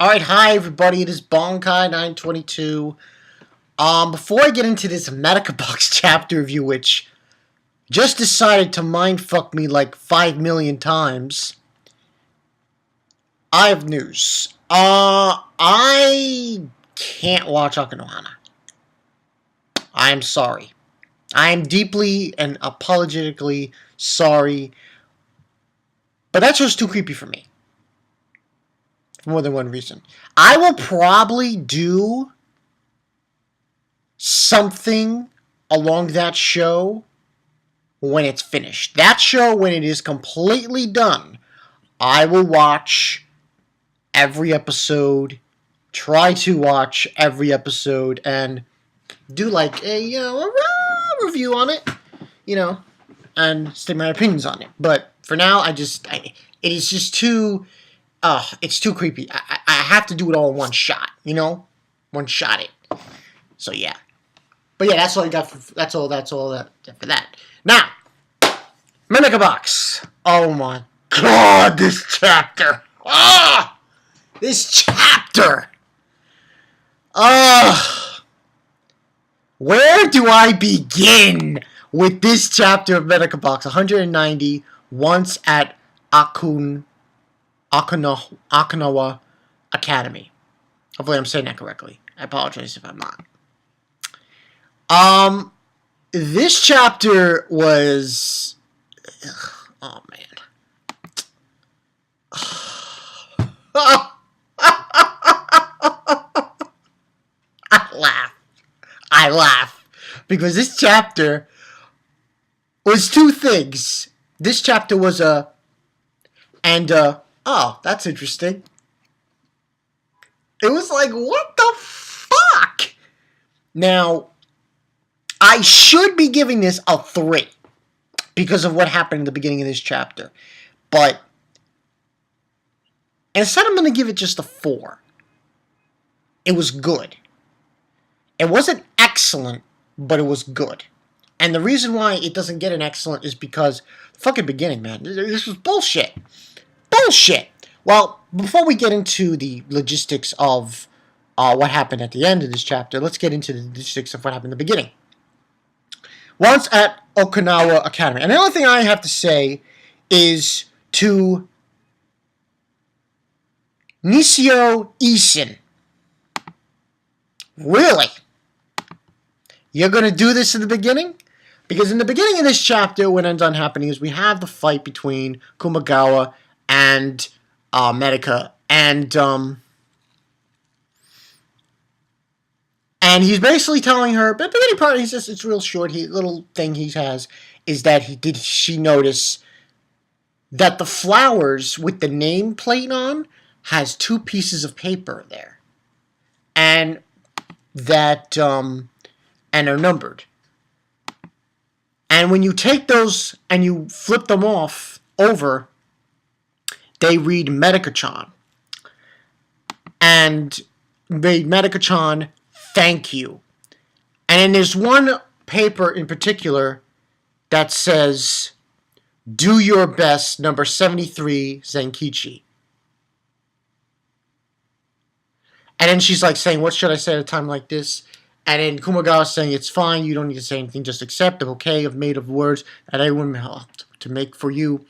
Alright, hi everybody, it is Bonkai922. Before I get into this Medaka Box chapter review, which just decided to mindfuck me like 5 million times, I have news. I can't watch Hakoniwa. I am sorry. I am deeply and apologetically sorry, but that show's too creepy for me. For more than one reason. I will probably do something along that show when it's finished. That show, when it is completely done, I will watch every episode, try to watch every episode, and do like a review on it, and state my opinions on it. But for now, it is just too, it's too creepy. I have to do it all in one shot, one shot it. So yeah. But yeah, that's all I got. That's all that for that. Now, Medaka Box. Oh my God, this chapter. This chapter. Where do I begin with this chapter of Medaka Box? 190. Once at Hakoniwa Academy. Hopefully, I'm saying that correctly. I apologize if I'm not. This chapter was, oh man. I laugh because this chapter was two things. This chapter was oh, that's interesting. It was like, what the fuck? Now, I should be giving this a 3 because of what happened in the beginning of this chapter. But instead, I'm going to give it just a 4. It was good. It wasn't excellent, but it was good. And the reason why it doesn't get an excellent is because the fucking beginning, man. This was bullshit. Bullshit. Well, before we get into the logistics of what happened at the end of this chapter, let's get into the logistics of what happened in the beginning. Once at Hakoniwa Academy. And the only thing I have to say is to Nisio Isin. Really? You're going to do this in the beginning? Because in the beginning of this chapter, what ends on happening is we have the fight between Kumagawa and Medaka. And he's basically telling her, but the beginning part, he's just, it's real short. Little thing he has is that she notice that the flowers with the name plate on has 2 pieces of paper there, and that and they're numbered. And when you take those and you flip them off over, they read Medaka-chan, and they Medaka-chan. Thank you. And then there's one paper in particular that says, do your best, number 73, Zenkichi. And then she's like saying, what should I say at a time like this? And then Kumagawa's saying, it's fine, you don't need to say anything, just accept the bouquet of made of words that I would helped to make for you.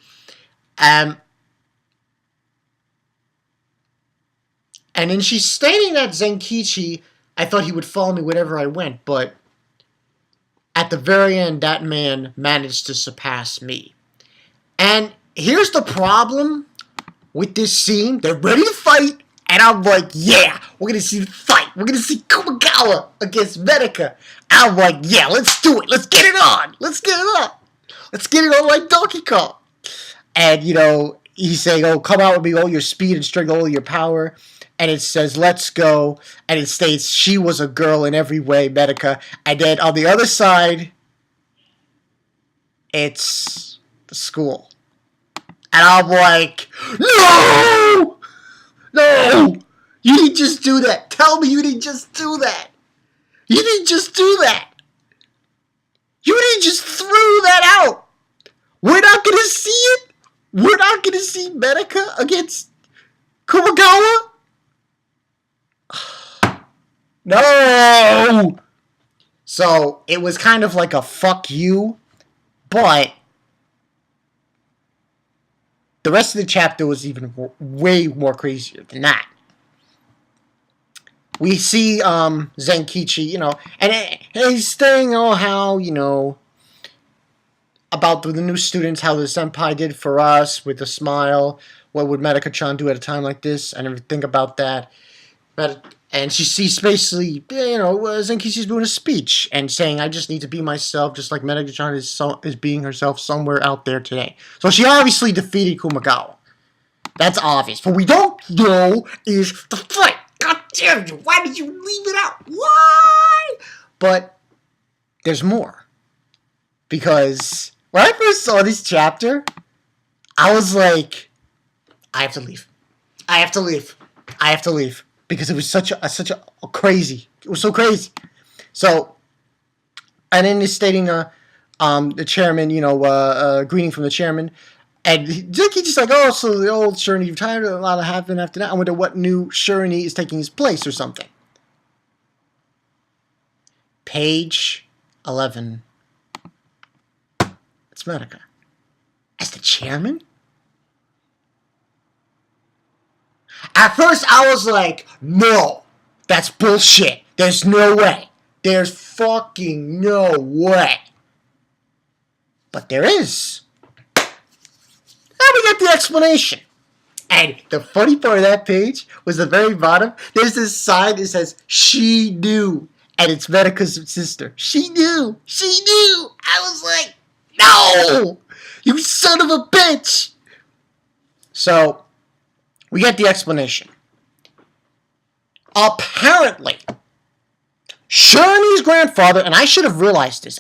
And then she's stating that Zenkichi, I thought he would follow me wherever I went, but at the very end, that man managed to surpass me. And here's the problem with this scene. They're ready to fight, and I'm like, yeah, we're going to see the fight. We're going to see Kumagawa against Medaka. I'm like, yeah, let's do it. Let's get it on. Let's get it on. Let's get it on like Donkey Kong. And, he's saying, oh, come out with me, all your speed and strength, all your power. And it says, let's go. And it states, she was a girl in every way, Medaka. And then on the other side, it's the school. And I'm like, no! No! You didn't just do that. Tell me you didn't just do that. You didn't just do that. You didn't just throw that out. We're not going to see it. We're not going to see Medaka against Kumagawa. No! So it was kind of like a fuck you, but the rest of the chapter was even way more crazier than that. We see Zenkichi, and he's saying, how, about the new students, how the senpai did for us with a smile. What would Medaka-chan do at a time like this? I never think about that. And she sees basically, Zenkichi's doing a speech and saying, I just need to be myself, just like Medaka-chan is being herself somewhere out there today. So she obviously defeated Kumagawa. That's obvious. What we don't know is the fight. God damn you. Why did you leave it out? Why? But there's more. Because when I first saw this chapter, I was like, I have to leave. I have to leave. I have to leave. Because it was such a crazy. It was so crazy. So, and then he's stating the chairman, greeting from the chairman. And Zenki's just like, so the old Shirley retired, a lot happened after that. I wonder what new Shirley is taking his place or something. Page 11. It's Medaka. As the chairman? At first, I was like, no, that's bullshit. There's no way. There's fucking no way. But there is. And we get the explanation. And the funny part of that page was the very bottom. There's this sign that says, she knew. And it's Medaka's sister. She knew. She knew. I was like, no! You son of a bitch! So, we get the explanation. Apparently, Shirley's grandfather, and I should have realized this.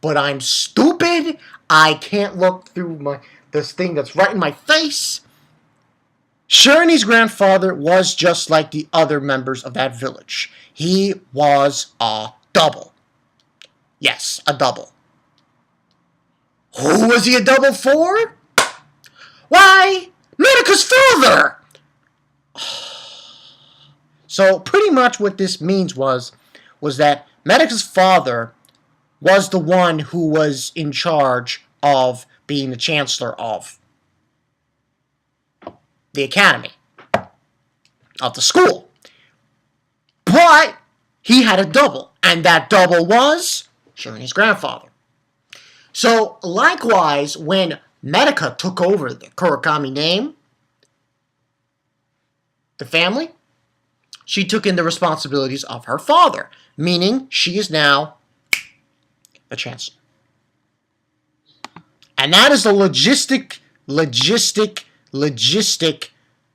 But I'm stupid. I can't look through this thing that's right in my face. Shirley's grandfather was just like the other members of that village. He was a double. Yes, a double. Who was he a double for? Why, Medaka's father! So pretty much what this means was that Medaka's father was the one who was in charge of being the chancellor of the academy, of the school. But he had a double, and that double was Shirley's grandfather. So likewise, when Medaka took over the Kurakami name, the family, she took in the responsibilities of her father, meaning she is now the chancellor. And that is the logistic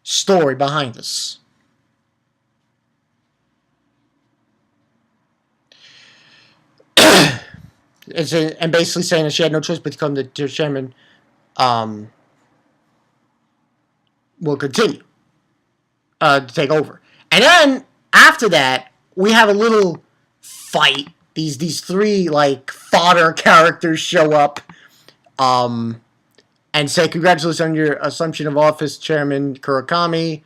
story behind this. And basically saying that she had no choice but to become the chairman will continue to take over. And then after that, we have a little fight. These three fodder characters show up and say, congratulations on your assumption of office, Chairman Kurakami.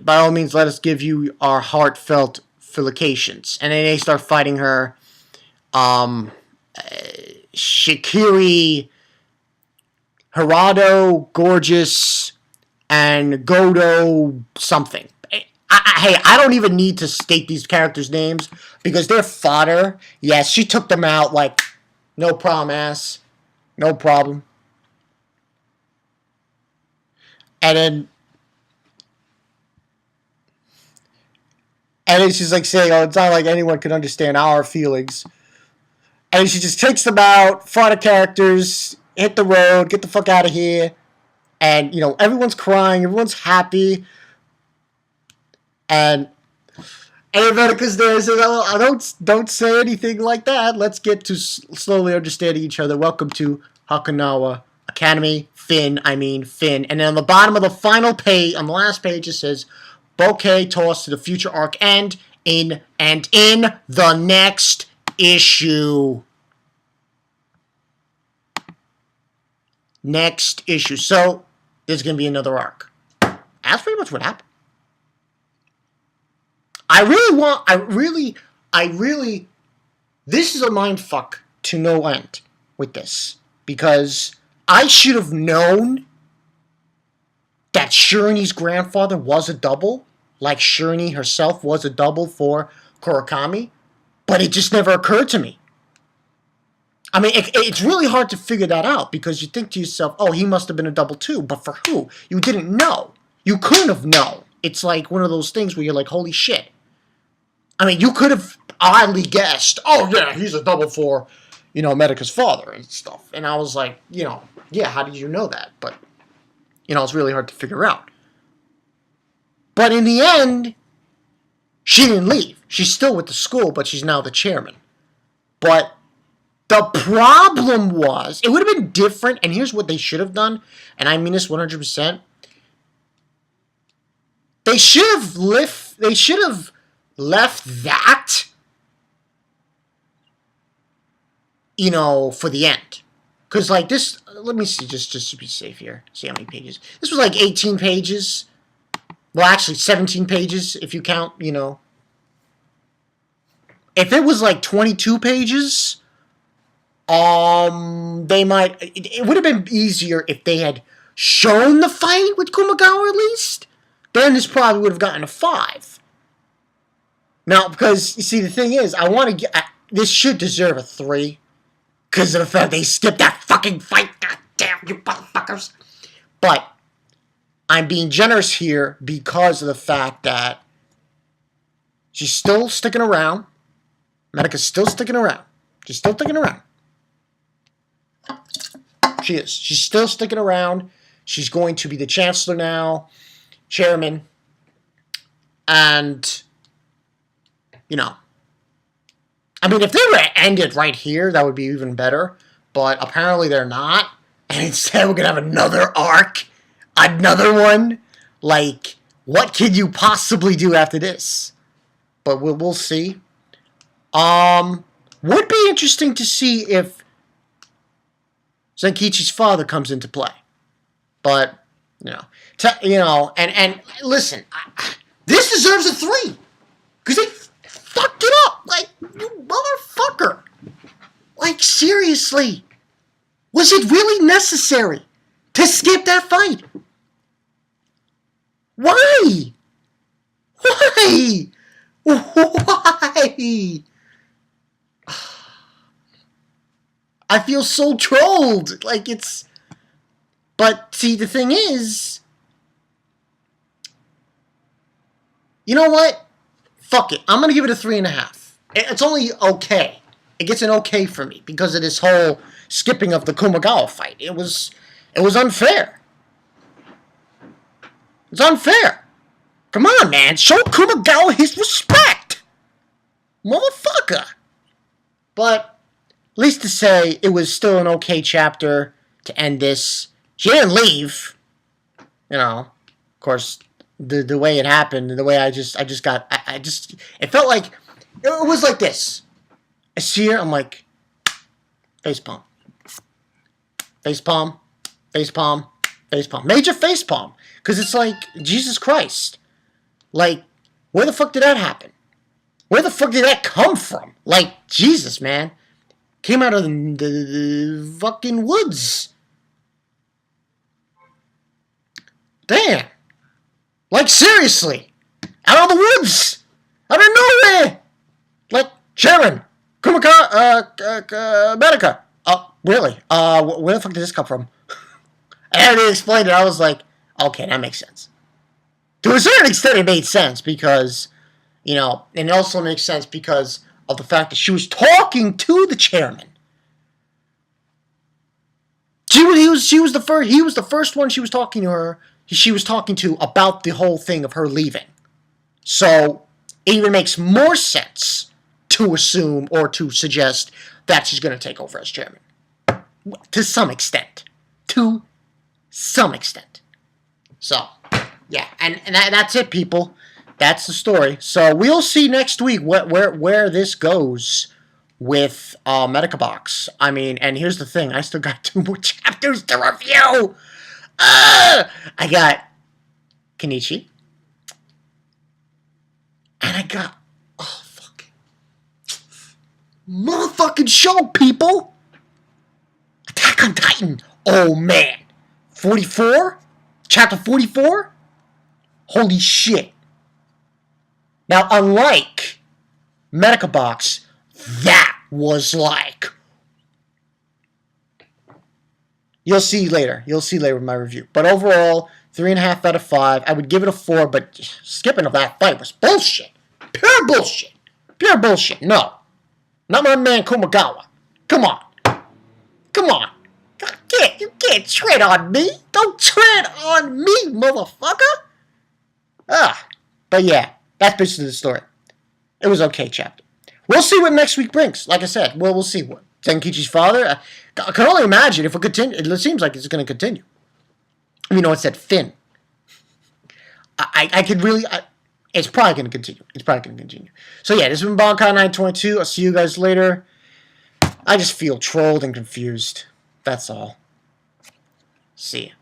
By all means, let us give you our heartfelt felicitations. And then they start fighting her. Shikiri, Hirado, Gorgeous, and Godo something. Hey, I don't even need to state these characters' names because they're fodder. Yes, she took them out no problem, ass. No problem. And then she's saying, it's not like anyone can understand our feelings. And she just takes them out, fodder characters, hit the road, get the fuck out of here. And, everyone's crying, everyone's happy. And Medaka's there and says, don't say anything like that. Let's get to slowly understanding each other. Welcome to Hakoniwa Academy. Finn. And then on the bottom of the final page, on the last page, it says, bouquet tossed to the future arc end in the next issue. Next issue. So, there's going to be another arc. That's pretty much what happened. This is a mindfuck to no end with this. Because I should have known that Shironi's grandfather was a double, like Shironi herself was a double for Kurakami, but it just never occurred to me. I mean, it's really hard to figure that out because you think to yourself, oh, he must have been a double too, but for who? You didn't know. You couldn't have known. It's like one of those things where you're like, holy shit. I mean, you could have oddly guessed, oh, yeah, he's a double for, Medaka's father and stuff. And I was like, yeah, how did you know that? But, it's really hard to figure out. But in the end, she didn't leave. She's still with the school, but she's now the chairman. But the problem was, it would have been different, and here's what they should have done, and I mean this 100%. They should have left that, for the end. Because, like, this, let me see, just to be safe here, see how many pages. This was like 18 pages. Well, actually, 17 pages, if you count, If it was like 22 pages, they might, it would have been easier if they had shown the fight with Kumagawa at least. Then this probably would have gotten a 5. Now, because, you see, the thing is, I want to get, this should deserve a 3. Because of the fact they skipped that fucking fight. God damn, you motherfuckers. But I'm being generous here because of the fact that she's still sticking around. Medaka's still sticking around. She's still sticking around. She is. She's still sticking around. She's going to be the chancellor now, chairman. And, I mean, if they were to end it right here, that would be even better. But apparently they're not. And instead we're going to have another arc. Another one. Like, what can you possibly do after this? But we'll see. Would be interesting to see if Zenkichi's father comes into play. But, and listen, this deserves a 3. Because they fucked it up. Like, you motherfucker. Like, seriously. Was it really necessary to skip that fight? Why? Why? Why? I feel so trolled. Like, it's... But, see, the thing is... You know what? Fuck it. I'm going to give it a 3.5. It's only okay. It gets an okay for me because of this whole skipping of the Kumagawa fight. It was unfair. It's unfair. Come on, man. Show Kumagawa his respect. Motherfucker. But, at least to say, it was still an okay chapter to end this. She didn't leave. Of course, the way it happened, the way I just it felt like, it was like this. I see her, I'm like, facepalm. Facepalm. Facepalm. Facepalm. Major facepalm. Because it's like, Jesus Christ. Like, where the fuck did that happen? Where the fuck did that come from? Like, Jesus, man. Came out of the fucking woods. Damn. Like, seriously. Out of the woods. Out of nowhere. Like, Sharon. Medaka. Oh, really? Where the fuck did this come from? I had to explain it. I was like, okay, that makes sense. To a certain extent, it made sense because, and it also makes sense because of the fact that she was talking to the chairman. He was the first one she was talking to her. She was talking to about the whole thing of her leaving. So it even makes more sense to assume or to suggest that she's going to take over as chairman. To some extent. To some extent. So, yeah. And that's it, people. That's the story. So we'll see next week where this goes with Medaka Box. I mean, and here's the thing. I still got 2 more chapters to review. I got Kenichi. And I got, oh, fucking, motherfucking show, people. Attack on Titan. Oh, man. 44? Chapter 44? Holy shit. Now, unlike Medaka Box, that was like... You'll see later. You'll see later with my review. But overall, 3.5 out of 5. I would give it a 4, but skipping of that fight was bullshit. Pure bullshit. Pure bullshit. No. Not my man Kumagawa. Come on. Come on. You can't tread on me. Don't tread on me, motherfucker. But yeah, that's basically the story. It was okay chapter. We'll see what next week brings. Like I said, we'll see what Zenkichi's father. I can only imagine if it continue. It seems like it's going to continue. You know, it's that Finn. I could really. It's probably going to continue. It's probably going to continue. So yeah, this has been Bonkai 922. I'll see you guys later. I just feel trolled and confused. That's all. See ya.